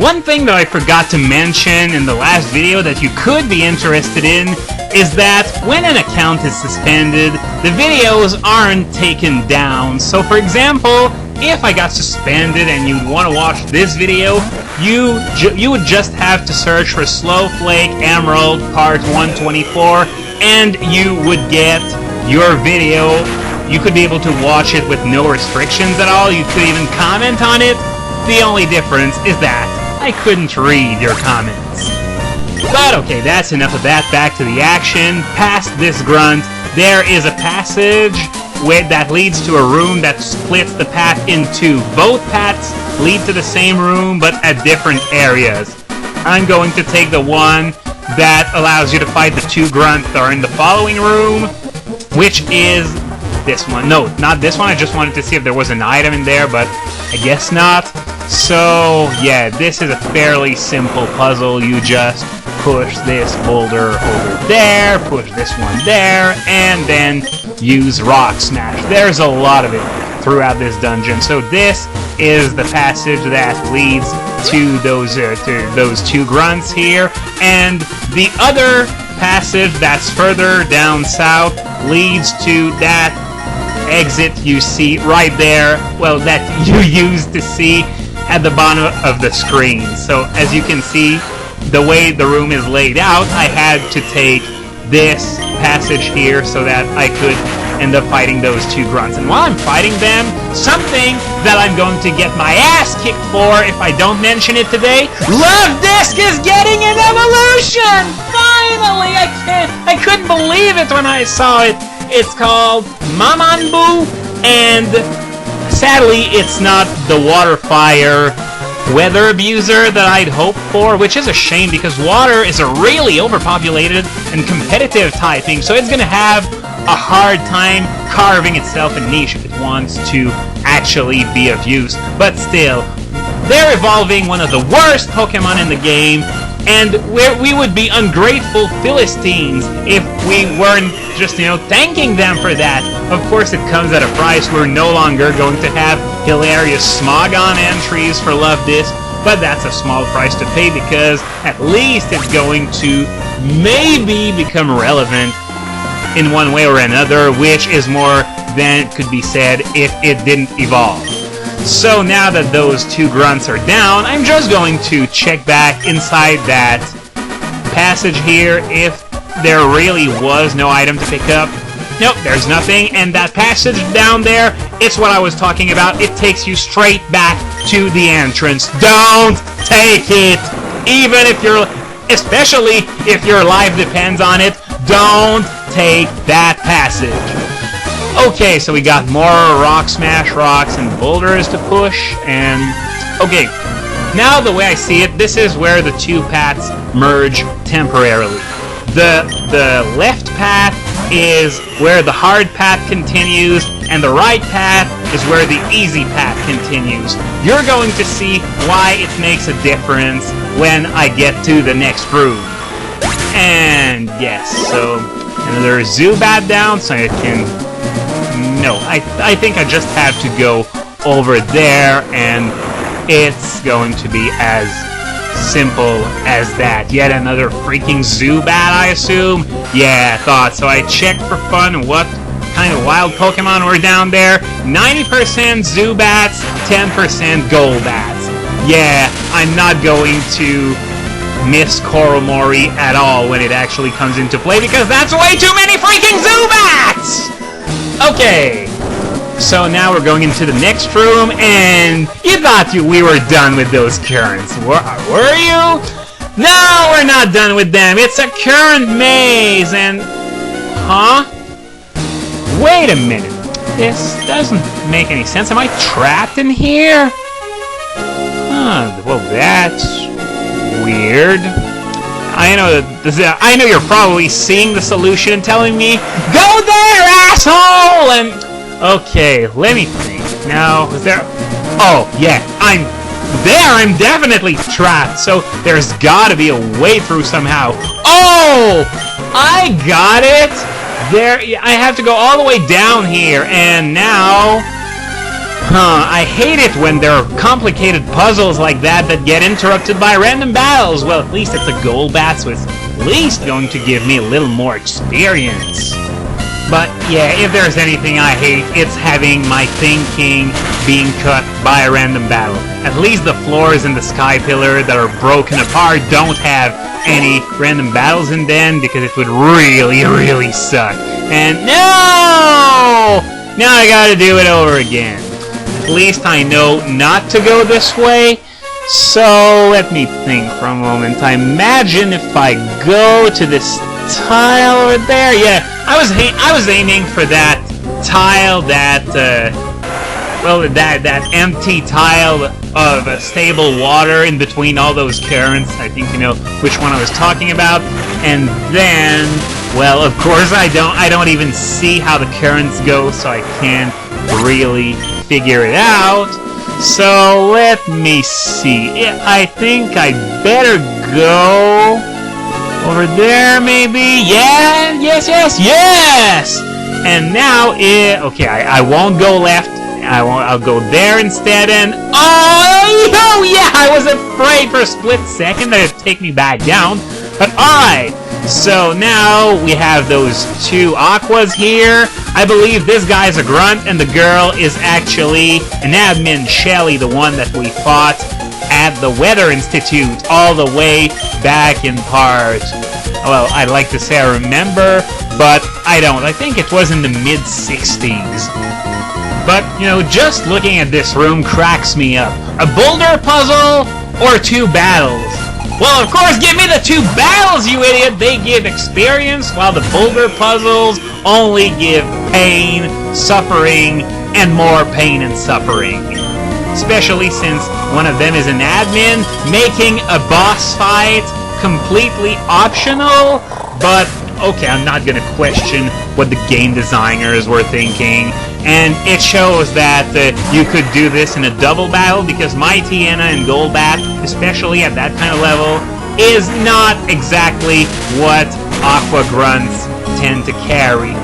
One thing that I forgot to mention in the last video that you could be interested in is that when an account is suspended, the videos aren't taken down. So for example, if I got suspended and you'd want to watch this video, you would just have to search for Snowflake Emerald Part 124 and you would get your video. You could be able to watch it with no restrictions at all. You could even comment on it. The only difference is that I couldn't read your comments. But okay, that's enough of that. Back to the action. Past this grunt, there is a passage that leads to a room that splits the path in two. Both paths lead to the same room, but at different areas. I'm going to take the one that allows you to fight the two grunts that are in the following room, which is this one. No, not this one. I just wanted to see if there was an item in there, but I guess not. So, yeah, this is a fairly simple puzzle. You just push this boulder over there, push this one there, and then use Rock Smash. There's a lot of it throughout this dungeon. So this is the passage that leads to those two grunts here, and the other passage that's further down south leads to that exit you see right there, well, that you used to see at the bottom of the screen. So as you can see, the way the room is laid out, I had to take this passage here so that I could end up fighting those two grunts. And while I'm fighting them, something that I'm going to get my ass kicked for if I don't mention it today, Love Disc is getting an evolution! Finally! I couldn't believe it when I saw it. It's called Mamanbu, and sadly it's not the water fire weather abuser that I'd hoped for, which is a shame because water is a really overpopulated and competitive typing, so it's gonna have a hard time carving itself a niche if it wants to actually be of use. But still, they're evolving one of the worst Pokemon in the game, and we would be ungrateful Philistines if we weren't just, thanking them for that. Of course, it comes at a price. We're no longer going to have hilarious Smogon entries for Love Disc, but that's a small price to pay because at least it's going to maybe become relevant in one way or another, which is more than could be said if it didn't evolve. So now that those two grunts are down, I'm just going to check back inside that passage here if there really was no item to pick up. Nope, there's nothing. And that passage down there, it's what I was talking about. It takes you straight back to the entrance. Don't take it! Especially if your life depends on it, don't take that passage. Okay, so we got more Rock Smash rocks and boulders to push, and okay, now the way I see it, this is where the two paths merge temporarily. The left path is where the hard path continues, and the right path is where the easy path continues. You're going to see why it makes a difference when I get to the next room. And yes, so another Zubat down, so it can... No, I think I just have to go over there, and it's going to be as simple as that. Yet another freaking Zubat, I assume? Yeah, I thought so. I checked for fun what kind of wild Pokemon were down there. 90% Zubats, 10% Golbats. Yeah, I'm not going to miss Koromori at all when it actually comes into play because that's way too many freaking Zubats! Okay, so now we're going into the next room, and you thought we were done with those currents. Were you? No, we're not done with them. It's a current maze, and... Huh? Wait a minute. This doesn't make any sense. Am I trapped in here? Huh, well, that's weird. I know you're probably seeing the solution and telling me, go there, asshole! And okay, let me think. Now, is there? Oh yeah, I'm there. I'm definitely trapped. So there's got to be a way through somehow. Oh, I got it. There, I have to go all the way down here, and now, I hate it when there are complicated puzzles like that get interrupted by random battles. Well, at least it's a gold bat, so it's at least going to give me a little more experience. But yeah, if there's anything I hate, it's having my thinking being cut by a random battle. At least the floors in the Sky Pillar that are broken apart don't have any random battles in them, because it would really, really suck. And no! Now I gotta do it over again. At least I know not to go this way. So let me think for a moment. I imagine if I go to this tile over there, yeah, I was aiming for that tile, that empty tile of stable water in between all those currents. I think you know which one I was talking about. And then, well, of course I don't even see how the currents go, so I can't really figure it out. So let me see. I think I'd better go over there, maybe. Yeah, yes. And now okay, I won't go left. I'll go there instead. And oh yeah, I was afraid for a split second that it'd take me back down. But alright, so now we have those two aquas here. I believe this guy's a grunt and the girl is actually an admin, Shelly, the one that we fought at the Weather Institute all the way back in part. Well, I'd like to say I remember, but I don't. I think it was in the mid-60s. But, you know, just looking at this room cracks me up. A boulder puzzle or two battles? Well, of course, give me the two battles, you idiot! They give experience, while the boulder puzzles only give pain, suffering, and more pain and suffering. Especially since one of them is an admin, making a boss fight completely optional. But, okay, I'm not gonna question what the game designers were thinking. And it shows that you could do this in a double battle, because Mighty Anna and Golbat, especially at that kind of level, is not exactly what Aqua Grunts tend to carry.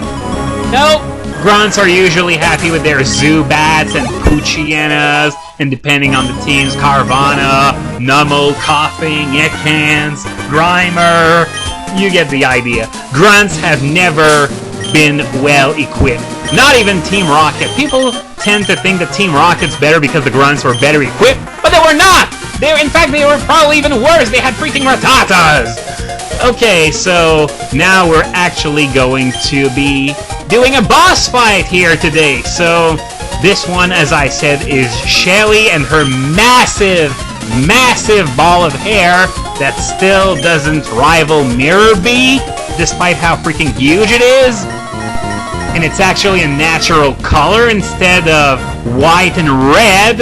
Nope, Grunts are usually happy with their Zubats and Poochyienas, and depending on the teams, Carvana, Numel, Coughing, Ekans, Grimer, you get the idea. Grunts have never been well equipped. Not even Team Rocket. People tend to think that Team Rocket's better because the Grunts were better equipped, but they were not! In fact, they were probably even worse. They had freaking Rattatas! Okay, so now we're actually going to be doing a boss fight here today. So this one, as I said, is Shelly and her massive ball of hair that still doesn't rival Mirror Bee, despite how freaking huge it is. And it's actually a natural color instead of white and red.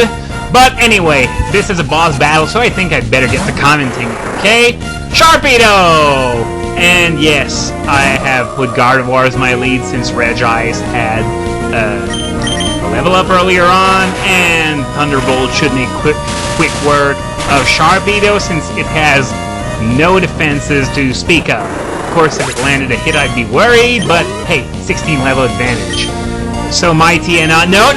But anyway, this is a boss battle, so I think I'd better get to commenting, okay? Sharpedo! And yes, I have put Gardevoir as my lead since Regice had a level up earlier on, and Thunderbolt should make quick work of Sharpedo since it has no defenses to speak of. Of course, if it landed a hit, I'd be worried, but hey, 16 level advantage. So Mighty and no.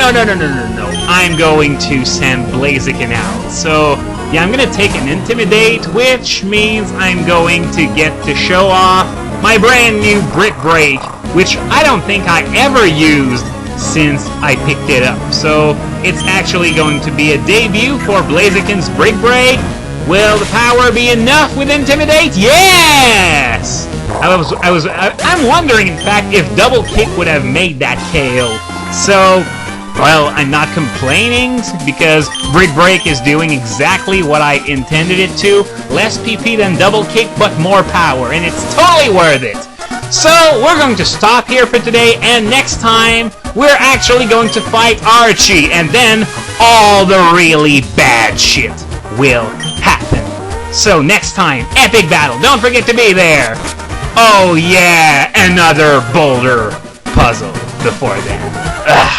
I'm going to send Blaziken out. So yeah, I'm gonna take an Intimidate, which means I'm going to get to show off my brand new Brick Break, which I don't think I ever used since I picked it up. So it's actually going to be a debut for Blaziken's Brick Break. Will the power be enough with Intimidate? Yes! I'm wondering, in fact, if Double Kick would have made that KO. So, well, I'm not complaining, because Brick Break is doing exactly what I intended it to. Less PP than Double Kick, but more power, and it's totally worth it. So, we're going to stop here for today, and next time, we're actually going to fight Archie, and then all the really bad shit will happen. So next time, epic battle. Don't forget to be there. Oh yeah, another boulder puzzle before then. Ugh.